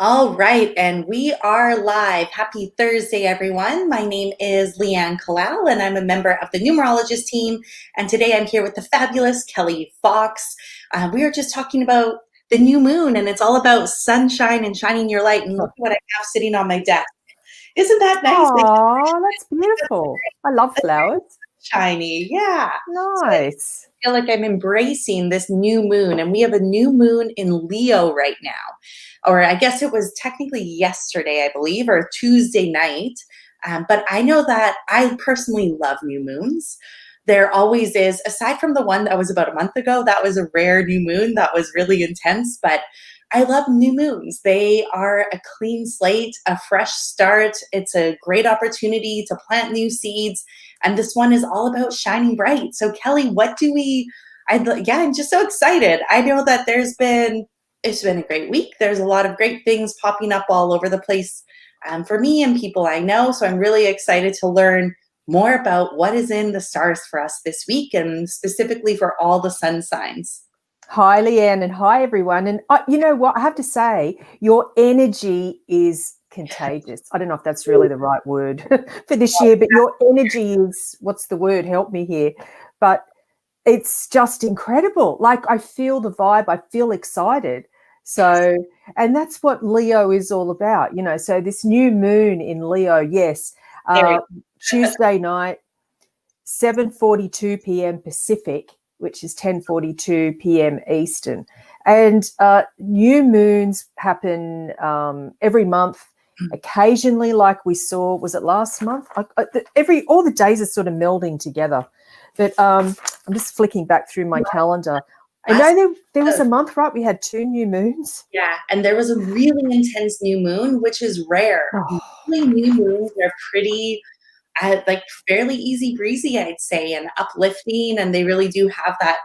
All right, and we are live. Happy Thursday, everyone. My name is Leanne Kalal, and I'm a member of the numerologist team. And today I'm here with the fabulous Kelli Fox. We are just talking about the new moon, and it's all about sunshine and shining your light. And look what I have sitting on my desk. Isn't that nice? Oh, that's beautiful. I love flowers. Shiny, yeah. So I Nice. feel like I'm embracing this new moon, and we have a new moon in Leo right now. Or I guess it was technically yesterday, I believe, or Tuesday night. But I know that I personally love new moons. There always is, aside from the one that was about a month ago, that was a rare new moon that was really intense. But I love new moons. They are a clean slate, a fresh start. It's a great opportunity to plant new seeds. And this one is all about shining bright. So, Kelli, what do we? I'm just so excited. I know that it's been a great week. There's a lot of great things popping up all over the place for me and people I know. So I'm really excited to learn more about what is in the stars for us this week and specifically for all the sun signs. Hi, Leanne, and hi, everyone. And you know what? I have to say, your energy is contagious. I don't know if that's really the right word for this year, but your energy is, what's the word? Help me here. But it's just incredible. Like, I feel the vibe. I feel excited. So, and that's what Leo is all about, So this new moon in Leo, yes, There Tuesday night, 7:42 p.m. Pacific, which is 10:42 p.m. Eastern. And new moons happen every month. Occasionally, like we saw, was it last month? All the days are sort of melding together. But I'm just flicking back through my calendar. I know there was a month, right? We had 2 new moons. Yeah, and there was a really intense new moon, which is rare. Oh. Usually new moons are pretty like fairly easy breezy, I'd say, and uplifting, and they really do have that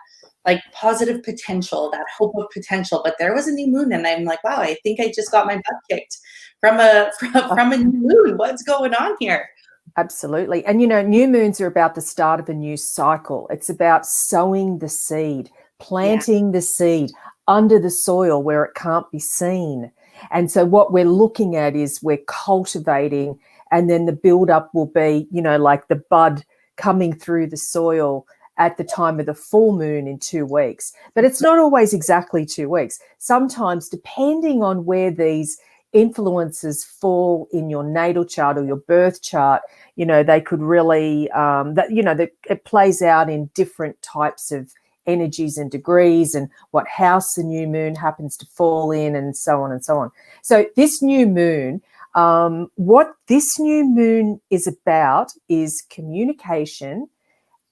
like positive potential, that hope of potential. But there was a new moon, and I'm like, wow, I think I just got my butt kicked from a from a new moon. What's going on here? Absolutely. And, new moons are about the start of a new cycle. It's about sowing the seed, planting the seed under the soil where it can't be seen. And so what we're looking at is we're cultivating, and then the buildup will be, like the bud coming through the soil at the time of the full moon in 2 weeks. But it's not always exactly 2 weeks. Sometimes, depending on where these influences fall in your natal chart or your birth chart, they could really, it plays out in different types of energies and degrees, and what house the new moon happens to fall in, and so on and so on. So this new moon, what this new moon is about is communication,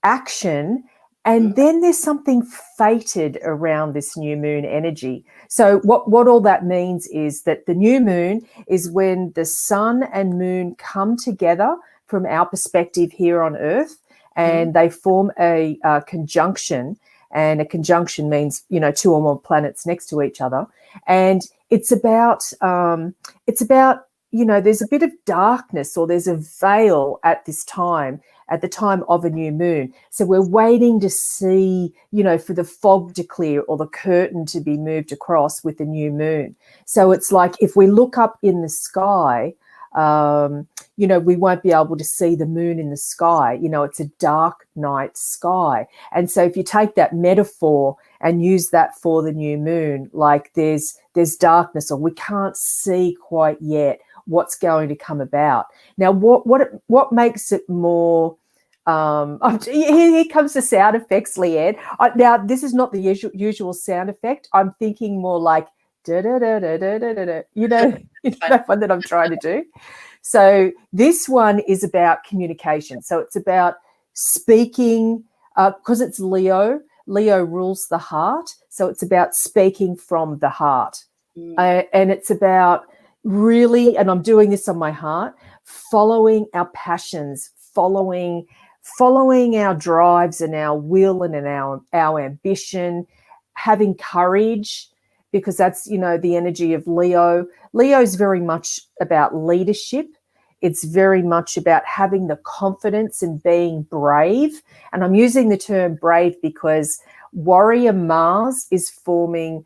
action, and then there's something fated around this new moon energy. So what all that means is that the new moon is when the sun and moon come together from our perspective here on Earth, and they form a conjunction. And a conjunction means, 2 or more planets next to each other. And it's about, there's a bit of darkness, or there's a veil at this time, at the time of a new moon. So we're waiting to see, for the fog to clear or the curtain to be moved across with the new moon. So it's like if we look up in the sky, we won't be able to see the moon in the sky. It's a dark night sky. And so if you take that metaphor and use that for the new moon, like there's darkness, or we can't see quite yet what's going to come about. Now, what makes it more, here comes the sound effects, Leanne. Now, this is not the usual sound effect. I'm thinking more like da da da da da da da. That one that I'm trying to do. So this one is about communication. So it's about speaking, because it's Leo. Leo rules the heart. So it's about speaking from the heart. And it's about really, and I'm doing this on my heart, following our passions, following our drives and our will and our ambition, having courage, because that's, the energy of Leo. Leo is very much about leadership. It's very much about having the confidence and being brave. And I'm using the term brave because warrior Mars is forming,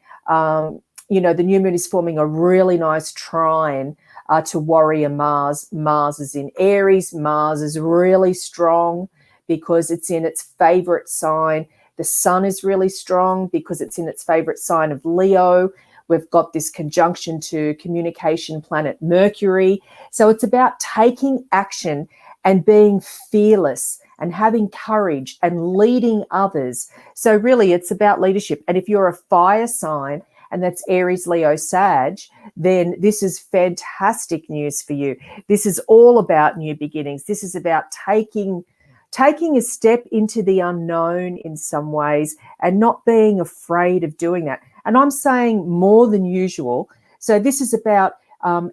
the new moon is forming a really nice trine to warrior Mars. Mars is in Aries. Mars is really strong because it's in its favorite sign. The sun is really strong because it's in its favorite sign of Leo. We've got this conjunction to communication planet Mercury. So it's about taking action and being fearless and having courage and leading others. So really it's about leadership. And if you're a fire sign, and that's Aries, Leo, Sag, then this is fantastic news for you. This is all about new beginnings. This is about taking a step into the unknown in some ways and not being afraid of doing that. And I'm saying more than usual. So this is about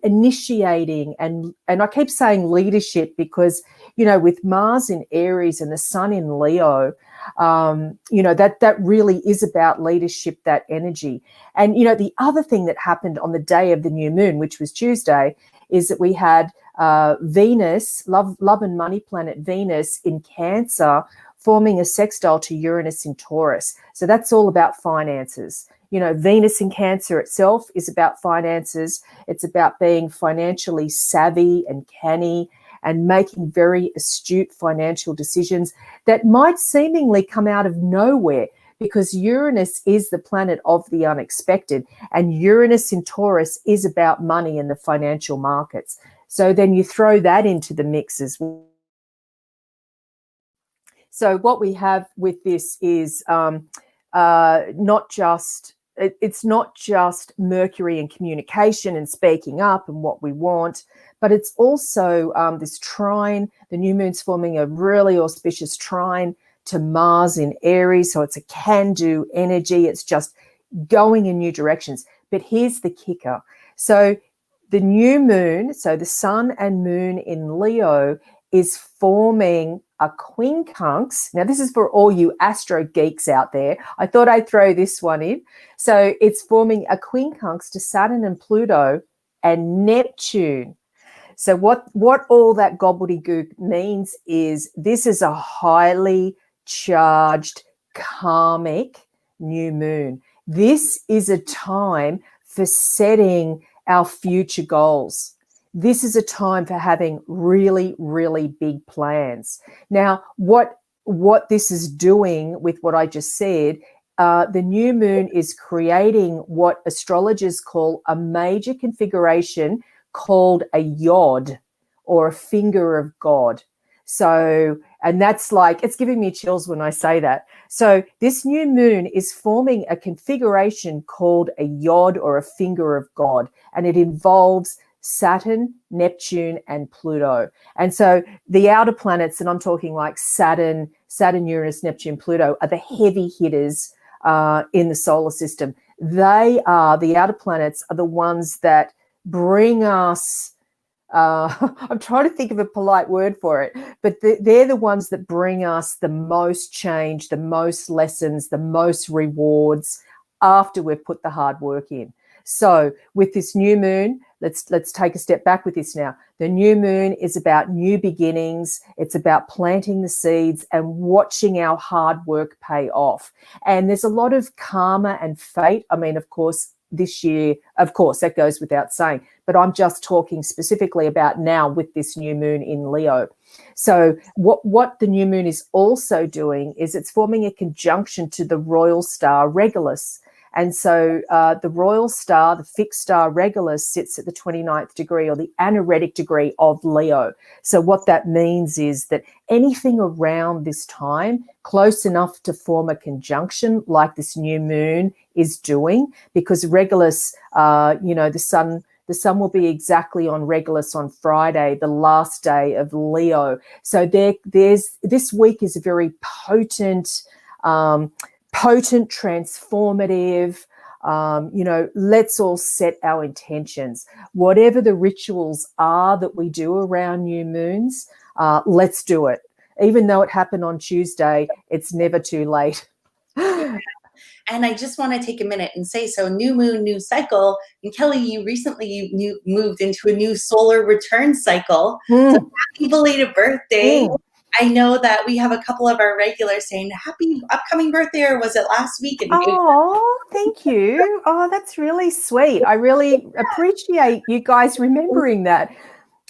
initiating, and I keep saying leadership because, with Mars in Aries and the sun in Leo, that really is about leadership, that energy. And, the other thing that happened on the day of the new moon, which was Tuesday, is that we had Venus, love and money planet Venus in Cancer, forming a sextile to Uranus in Taurus. So that's all about finances. Venus in Cancer itself is about finances. It's about being financially savvy and canny and making very astute financial decisions that might seemingly come out of nowhere, because Uranus is the planet of the unexpected, and Uranus in Taurus is about money and the financial markets. So then you throw that into the mix as well. So what we have with this is it's not just Mercury and communication and speaking up and what we want, but it's also this trine. The new moon's forming a really auspicious trine to Mars in Aries. So it's a can-do energy. It's just going in new directions. But here's the kicker. So the new moon, so the sun and moon in Leo, is forming a quincunx. Now, this is for all you astro geeks out there. I thought I'd throw this one in. So it's forming a quincunx to Saturn and Pluto and Neptune. So what all that gobbledygook means is this is a highly charged karmic new moon. This is a time for setting our future goals. This is a time for having really, really big plans. Now, what this is doing with what I just said, the new moon is creating what astrologers call a major configuration called a yod, or a finger of God. So, and that's like, it's giving me chills when I say that. So this new moon is forming a configuration called a yod, or a finger of God, and it involves Saturn, Neptune, and Pluto. And so the outer planets, and I'm talking like Saturn, Uranus, Neptune, Pluto, are the heavy hitters in the solar system. The outer planets are the ones that bring us, I'm trying to think of a polite word for it, but they're the ones that bring us the most change, the most lessons, the most rewards after we've put the hard work in. So with this new moon, let's take a step back with this now. The new moon is about new beginnings. It's about planting the seeds and watching our hard work pay off. And there's a lot of karma and fate. I mean, of course, this year, of course, that goes without saying, but I'm just talking specifically about now with this new moon in Leo. So what the new moon is also doing is it's forming a conjunction to the royal star Regulus. And so the royal star, the fixed star Regulus, sits at the 29th degree, or the anaretic degree of Leo. So what that means is that anything around this time close enough to form a conjunction like this new moon is doing, because Regulus, the sun will be exactly on Regulus on Friday, the last day of Leo. So this week is a very potent, transformative, let's all set our intentions. Whatever the rituals are that we do around new moons, let's do it. Even though it happened on Tuesday, it's never too late. And I just want to take a minute and say, so new moon, new cycle. And Kelli, you recently moved into a new solar return cycle. So happy belated birthday. I know that we have a couple of our regulars saying happy upcoming birthday, or was it last week? And Oh, thank you. Oh, that's really sweet. I really appreciate you guys remembering that.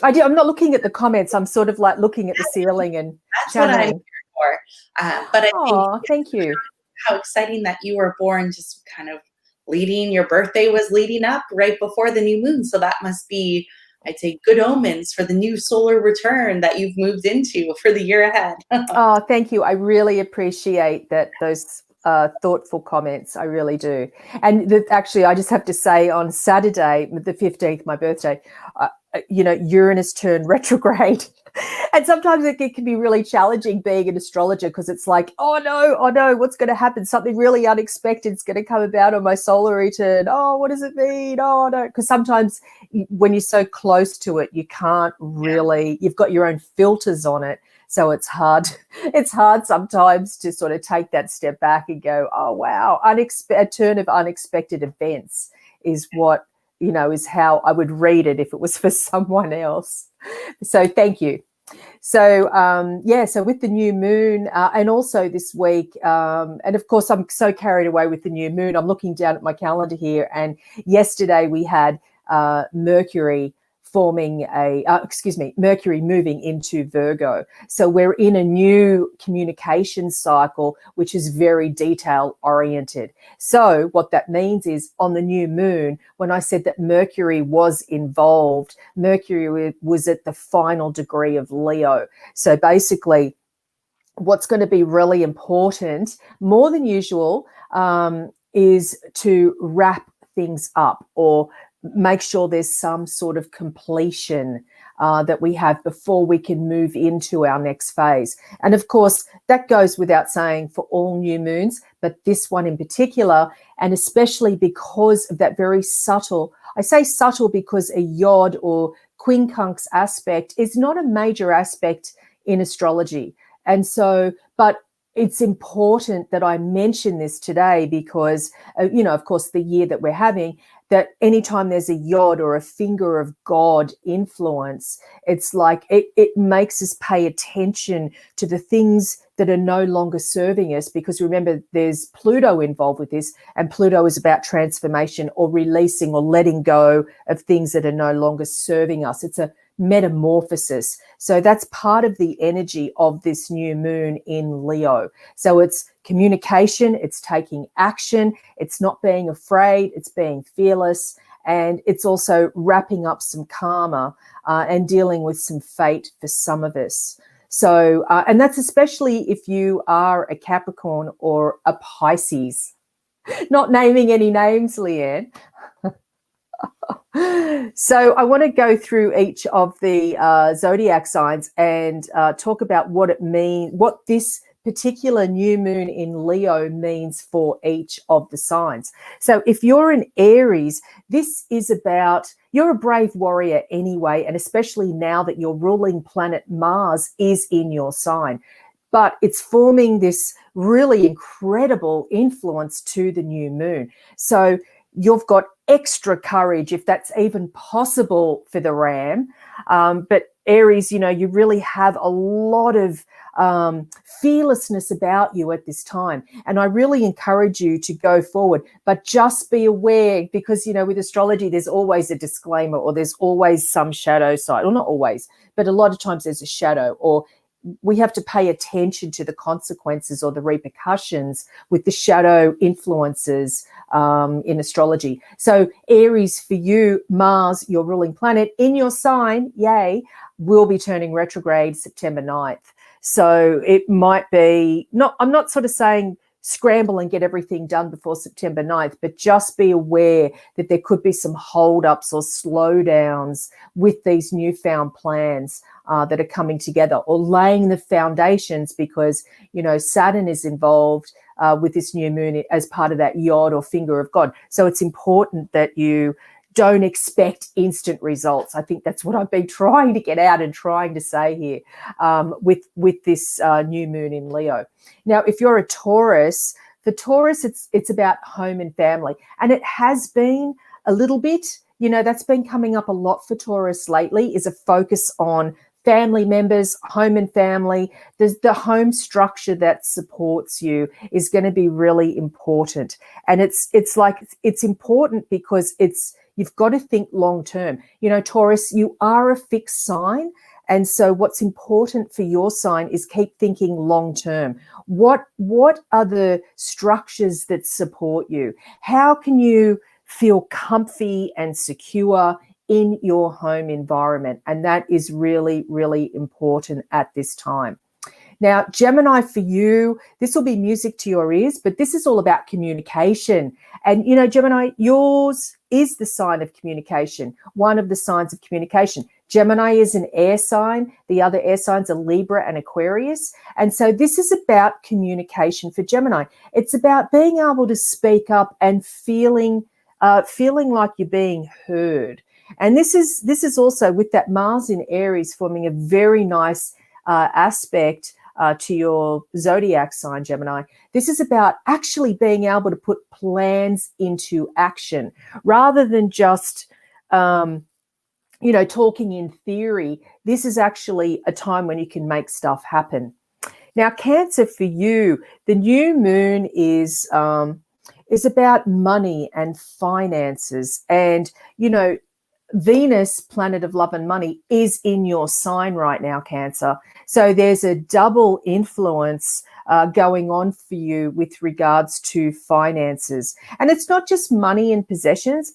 I'm not looking at the comments. I'm sort of like looking at the ceiling and that's what I'm channeling. here for. But I think Oh, thank you. how exciting that you were born just kind of leading, your birthday was leading up right before the new moon. So that must be, I'd say, good omens for the new solar return that you've moved into for the year ahead. Oh, thank you. I really appreciate those thoughtful comments. I really do. And actually, I just have to say, on Saturday, the 15th, my birthday, Uranus turned retrograde. And sometimes it can be really challenging being an astrologer, because it's like, oh no, what's going to happen? Something really unexpected is going to come about on my solar return. Oh, what does it mean? Oh no, because sometimes when you're so close to it, you can't really, you've got your own filters on it. So it's hard. It's hard sometimes to sort of take that step back and go, oh wow, a turn of unexpected events is what, is how I would read it if it was for someone else. So thank you. So so with the new moon, and also this week, and of course I'm so carried away with the new moon, I'm looking down at my calendar here, and yesterday we had Mercury Mercury moving into Virgo. So we're in a new communication cycle, which is very detail oriented. So what that means is, on the new moon, when I said that Mercury was involved, Mercury was at the final degree of Leo. So basically, what's going to be really important, more than usual, is to wrap things up, or make sure there's some sort of completion that we have before we can move into our next phase. And of course, that goes without saying for all new moons, but this one in particular, and especially because of that very subtle, I say subtle because a yod or quincunx aspect is not a major aspect in astrology. And so, but it's important that I mention this today because, of course, the year that we're having, that anytime there's a yod or a finger of God influence, it's like it makes us pay attention to the things that are no longer serving us, because remember, there's Pluto involved with this, and Pluto is about transformation or releasing or letting go of things that are no longer serving us. It's a metamorphosis. So that's part of the energy of this new moon in Leo. So it's communication, it's taking action, it's not being afraid, it's being fearless, and it's also wrapping up some karma and dealing with some fate for some of us. So, and that's especially if you are a Capricorn or a Pisces. Not naming any names, Leanne. So I want to go through each of the zodiac signs and talk about what it means, what this particular new moon in Leo means for each of the signs. So if you're an Aries, this is about, you're a brave warrior anyway, and especially now that your ruling planet Mars is in your sign. But it's forming this really incredible influence to the new moon. So you've got extra courage, if that's even possible for the Ram. But Aries, you really have a lot of fearlessness about you at this time. And I really encourage you to go forward, but just be aware, because, with astrology, there's always a disclaimer, or there's always some shadow side, or not always, but a lot of times there's a shadow, or we have to pay attention to the consequences or the repercussions with the shadow influences in astrology. So Aries, for you, Mars, your ruling planet in your sign, yay, will be turning retrograde September 9th. So it might be, I'm not sort of saying scramble and get everything done before September 9th, but just be aware that there could be some holdups or slowdowns with these newfound plans that are coming together, or laying the foundations, because, Saturn is involved with this new moon as part of that yod or finger of God. So it's important that you don't expect instant results. I think that's what I've been trying to get out and trying to say here with this new moon in Leo. Now, if you're a Taurus, for Taurus, it's about home and family, and it has been a little bit. That's been coming up a lot for Taurus lately, is a focus on family members, home and family, the home structure that supports you is going to be really important. And it's important because you've got to think long term. You know, Taurus, you are a fixed sign. And so what's important for your sign is keep thinking long term. What are the structures that support you? How can you feel comfy and secure in your home environment? And that is really, really important at this time. Now, Gemini, for you, this will be music to your ears, but this is all about communication. And, you know, Gemini, yours is the sign of communication, one of the signs of communication. Gemini is an air sign. The other air signs are Libra and Aquarius. And so this is about communication for Gemini. It's about being able to speak up and feeling like you're being heard. And this is also with that Mars in Aries forming a very nice aspect to your zodiac sign, Gemini. This is about actually being able to put plans into action rather than just, talking in theory. This is actually a time when you can make stuff happen. Now, Cancer, for you, the new moon is about money and finances. And, you know, Venus, planet of love and money, is in your sign right now, Cancer. So there's a double influence going on for you with regards to finances. And it's not just money and possessions.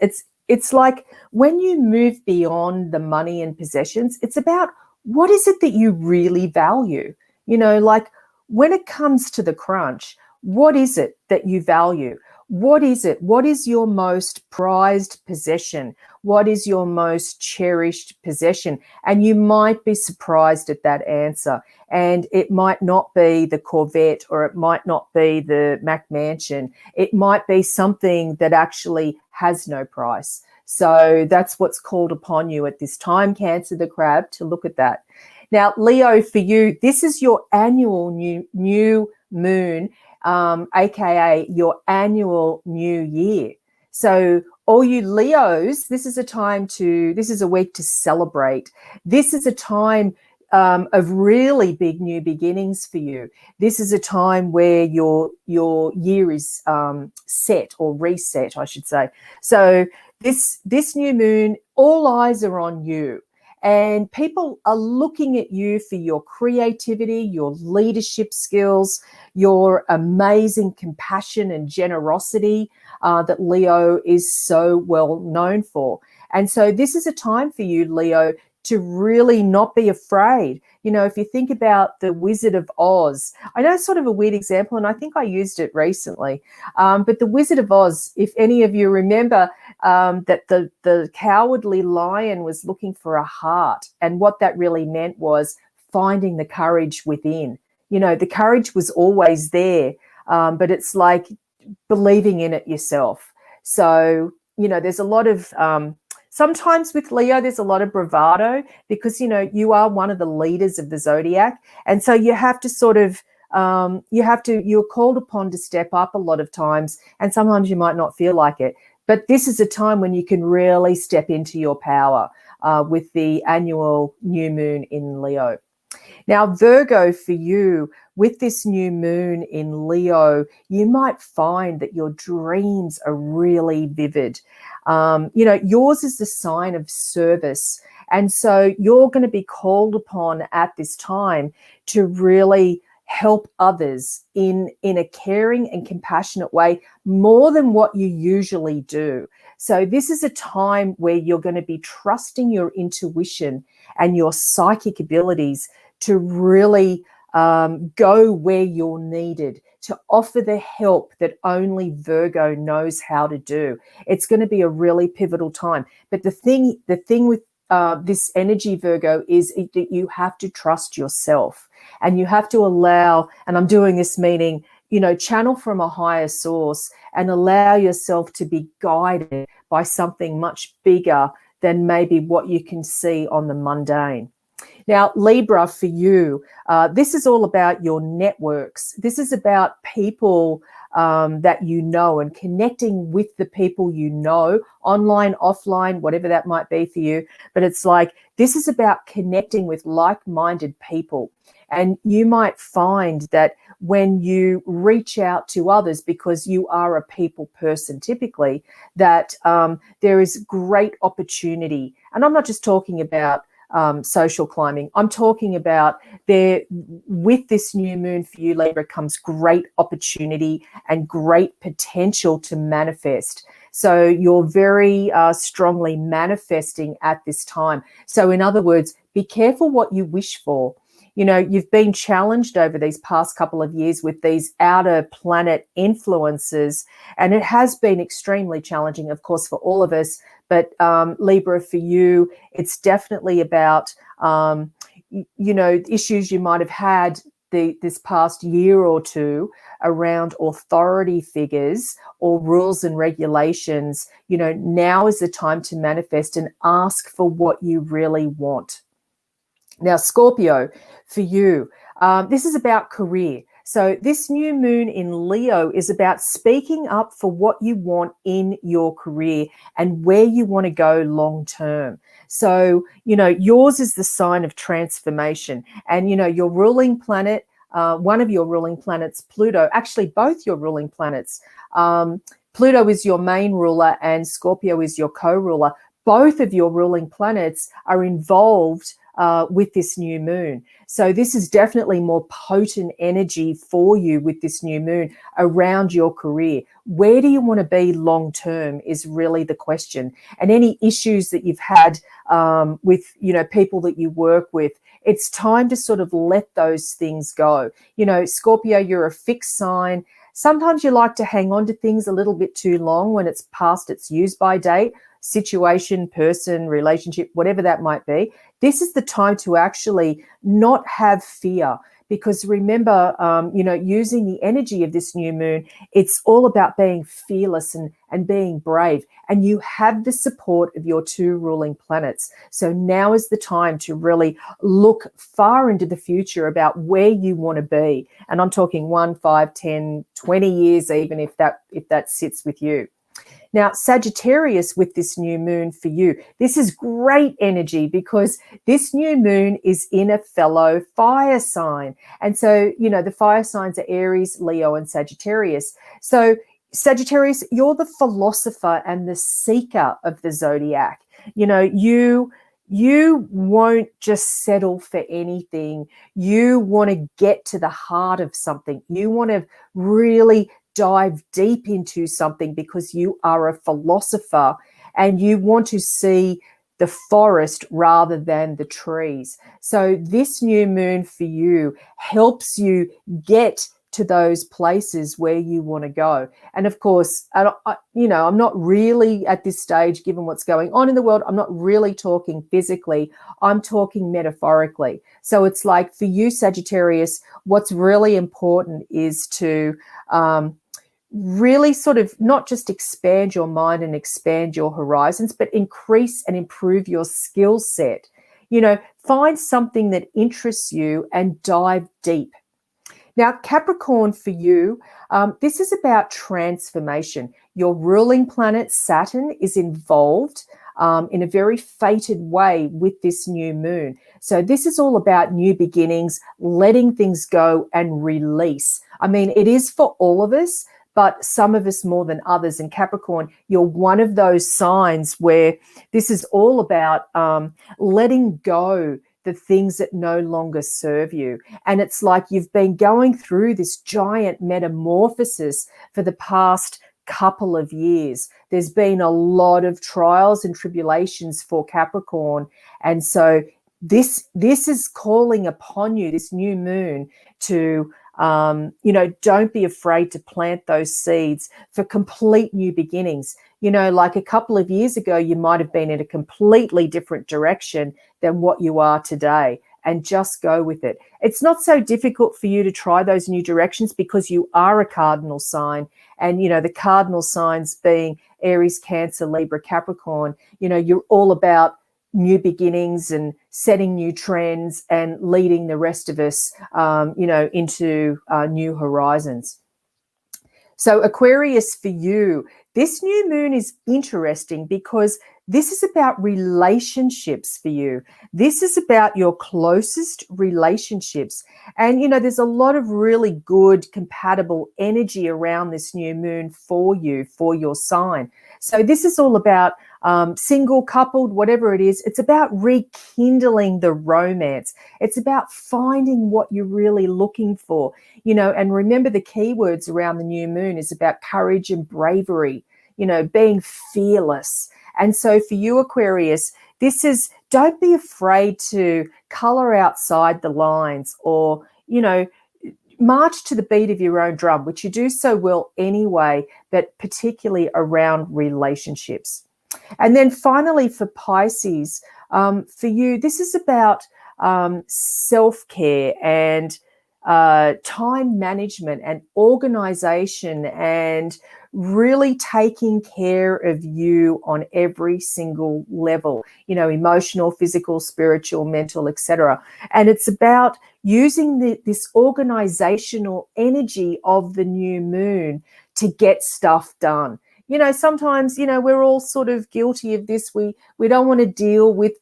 It's like when you move beyond the money and possessions, it's about what is it that you really value? You know, like when it comes to the crunch, what is it that you value? What is it? What is your most prized possession? What is your most cherished possession? And you might be surprised at that answer. And it might not be the Corvette, or it might not be the Mac Mansion. It might be something that actually has no price. So that's what's called upon you at this time, Cancer the Crab, to look at that. Now, Leo, for you, this is your annual new moon, aka your annual new year. So all you Leos, this is a week to celebrate. This is a time of really big new beginnings for you. This is a time where your year is set, or reset, I should say. So this new moon, all eyes are on you. And people are looking at you for your creativity, your leadership skills, your amazing compassion and generosity that Leo is so well known for. And so this is a time for you, Leo, to really not be afraid. You know, if you think about the Wizard of Oz, I know it's sort of a weird example, and I think I used it recently, but the Wizard of Oz, if any of you remember, that the cowardly lion was looking for a heart, and what that really meant was finding the courage within. You know, the courage was always there, but it's like believing in it yourself. So, you know, there's a lot of sometimes with Leo, there's a lot of bravado because, you know, you are one of the leaders of the zodiac. And so you have to sort of, you're called upon to step up a lot of times. And sometimes you might not feel like it. But this is a time when you can really step into your power with the annual new moon in Leo. Now, Virgo, for you, with this new moon in Leo, you might find that your dreams are really vivid. You know, yours is the sign of service. And so you're going to be called upon at this time to really help others in a caring and compassionate way, more than what you usually do. So this is a time where you're going to be trusting your intuition and your psychic abilities to really go where you're needed, to offer the help that only Virgo knows how to do. It's going to be a really pivotal time. But the thing with this energy, Virgo, is that you have to trust yourself, and you have to allow, and I'm doing this meaning, you know, channel from a higher source and allow yourself to be guided by something much bigger than maybe what you can see on the mundane. Now, Libra, for you, this is all about your networks. This is about people that you know and connecting with the people you know, online, offline, whatever that might be for you. But it's like, this is about connecting with like-minded people. And you might find that when you reach out to others, because you are a people person typically, that there is great opportunity. And I'm not just talking about social climbing. I'm talking about with this new moon for you, Libra, comes great opportunity and great potential to manifest. So you're very strongly manifesting at this time. So in other words, be careful what you wish for. You know, you've been challenged over these past couple of years with these outer planet influences, and it has been extremely challenging, of course, for all of us. But Libra, for you, it's definitely about, issues you might have had this past year or two around authority figures or rules and regulations. You know, now is the time to manifest and ask for what you really want. Now, Scorpio, for you, this is about career. So this new moon in Leo is about speaking up for what you want in your career and where you want to go long term. So, you know, yours is the sign of transformation. And, you know, your ruling planet, one of your ruling planets, Pluto, actually both your ruling planets, Pluto is your main ruler and Scorpio is your co-ruler. Both of your ruling planets are involved with this new moon. So this is definitely more potent energy for you with this new moon around your career. Where do you want to be long term is really the question. And any issues that you've had with, you know, people that you work with, it's time to sort of let those things go. You know, Scorpio, you're a fixed sign. Sometimes you like to hang on to things a little bit too long when it's past its use by date. Situation, person, relationship, whatever that might be. This is the time to actually not have fear, because remember, using the energy of this new moon, it's all about being fearless and being brave. And you have the support of your two ruling planets. So now is the time to really look far into the future about where you want to be. And I'm talking 1, 5, 10, 20 years, even if that sits with you. Now, Sagittarius, with this new moon for you, this is great energy because this new moon is in a fellow fire sign. And so, you know, the fire signs are Aries, Leo, and Sagittarius. So Sagittarius, you're the philosopher and the seeker of the zodiac. You know, you won't just settle for anything. You want to get to the heart of something. You want to really dive deep into something because you are a philosopher and you want to see the forest rather than the trees. So this new moon for you helps you get to those places where you want to go. And of course, I'm not really at this stage, given what's going on in the world, I'm not really talking physically, I'm talking metaphorically. So it's like for you, Sagittarius, what's really important is to really sort of not just expand your mind and expand your horizons, but increase and improve your skill set. You know, find something that interests you and dive deep. Now, Capricorn, for you, this is about transformation. Your ruling planet, Saturn, is involved in a very fated way with this new moon. So this is all about new beginnings, letting things go and release. I mean, it is for all of us, but some of us more than others. And Capricorn, you're one of those signs where this is all about letting go the things that no longer serve you. And it's like you've been going through this giant metamorphosis for the past couple of years. There's been a lot of trials and tribulations for Capricorn. And so this is calling upon you, this new moon, to don't be afraid to plant those seeds for complete new beginnings. You know, like a couple of years ago, you might have been in a completely different direction than what you are today, and just go with it. It's not so difficult for you to try those new directions because you are a cardinal sign. And, you know, the cardinal signs being Aries, Cancer, Libra, Capricorn, you know, you're all about new beginnings and setting new trends and leading the rest of us, into new horizons. So Aquarius, for you, this new moon is interesting because this is about relationships for you. This is about your closest relationships. And, there's a lot of really good compatible energy around this new moon for you, for your sign. So this is all about single, coupled, whatever it is. It's about rekindling the romance. It's about finding what you're really looking for, and remember the keywords around the new moon is about courage and bravery, being fearless. And so for you, Aquarius, this is, don't be afraid to color outside the lines or, march to the beat of your own drum, which you do so well anyway, but particularly around relationships. And then finally for Pisces, for you, this is about self-care and time management and organization and really taking care of you on every single level, emotional, physical, spiritual, mental, etc. And it's about using this organizational energy of the new moon to get stuff done. Sometimes, we're all sort of guilty of this. We don't want to deal with,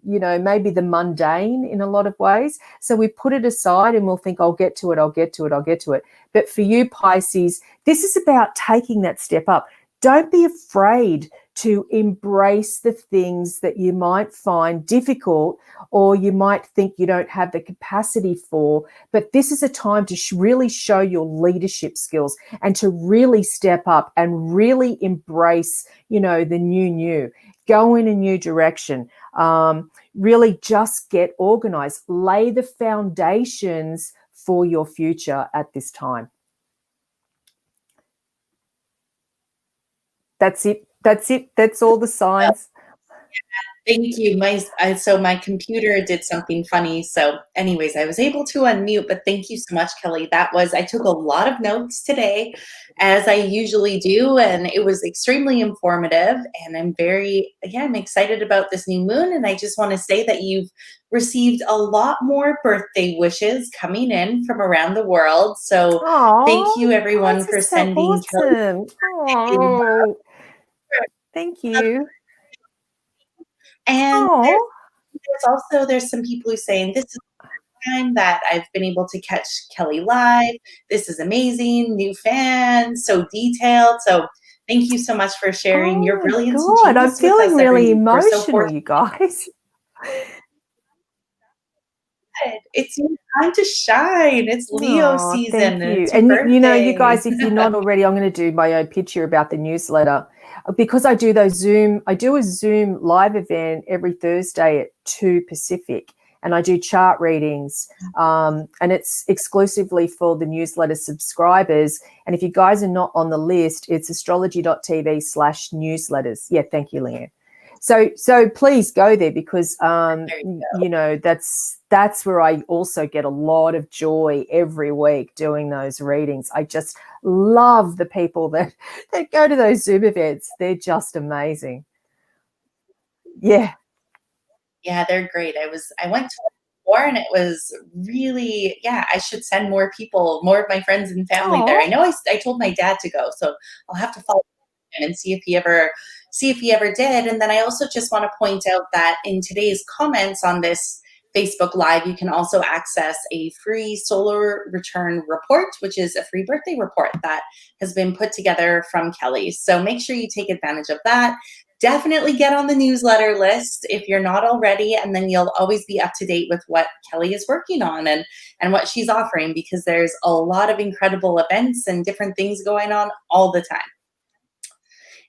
maybe the mundane in a lot of ways. So we put it aside and we'll think, I'll get to it. But for you, Pisces, this is about taking that step up. Don't be afraid to embrace the things that you might find difficult or you might think you don't have the capacity for. But this is a time to really show your leadership skills and to really step up and really embrace, the new. Go in a new direction. Really just get organized. Lay the foundations for your future at this time. That's it. That's all the signs. Thank you. So my computer did something funny. So anyways, I was able to unmute, but thank you so much, Kelly. I took a lot of notes today, as I usually do, and it was extremely informative. And I'm excited about this new moon. And I just want to say that you've received a lot more birthday wishes coming in from around the world. So thank you everyone for sending Kelly. Oh, thank you. And there's some people who saying this is the time that I've been able to catch Kelly live. This is amazing, new fan, so detailed. So thank you so much for sharing your brilliance. God, I'm feeling really emotional, you guys. It's your time to shine. It's Leo season. Thank you. And you guys, if you're not already, I'm going to do my own picture about the newsletter because I do a Zoom live event every Thursday at 2 Pacific, and I do chart readings, and it's exclusively for the newsletter subscribers. And if you guys are not on the list, it's astrology.tv/newsletters. Yeah, thank you, Leanne. So please go there because that's where I also get a lot of joy every week doing those readings. I just love the people that go to those Zoom events. They're just amazing. Yeah. Yeah, they're great. I went to one before and it was really, I should send more of my friends and family there. I know I told my dad to go, so I'll have to follow him and see if he ever did. And then I also just want to point out that in today's comments on this Facebook Live, you can also access a free solar return report, which is a free birthday report that has been put together from Kelly. So make sure you take advantage of that. Definitely get on the newsletter list if you're not already, and then you'll always be up to date with what Kelly is working on and what she's offering, because there's a lot of incredible events and different things going on all the time.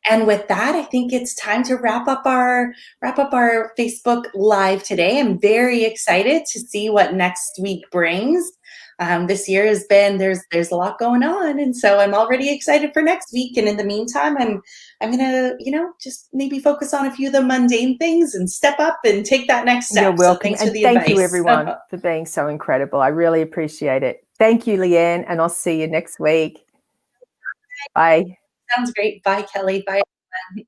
And with that, I think it's time to wrap up our Facebook Live today. I'm very excited to see what next week brings. This year has been, there's a lot going on, and so I'm already excited for next week. And in the meantime, I'm gonna just maybe focus on a few of the mundane things and step up and take that next step. You're welcome. So thanks and for the thank advice. You everyone for being so incredible. I really appreciate it. Thank you, Leanne, and I'll see you next week. Bye. Sounds great. Bye, Kelly. Bye, everyone.